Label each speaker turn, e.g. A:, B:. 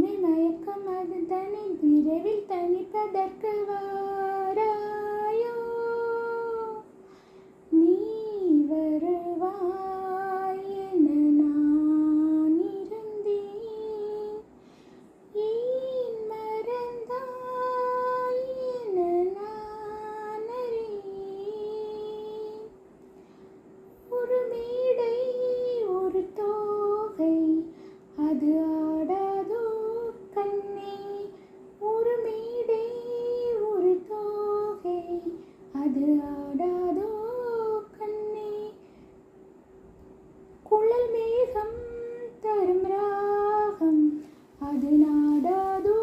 A: என்னை மயக்கம் அது தனி விரைவில் தனிப்பதற்கு வாராயோ நீ வருவாய் என நான் இருந்தேன் ஏன் மறந்தாய் என நான் அறியேன் ஒரு மேடை ஒரு தோகை அது ஆடாதோ கண்ணே ஒரு மேடை ஒரு தோகை அது ஆடாதோ கண்ணே குழல் மேகம் தரும் ராகம் அது நாடாதோ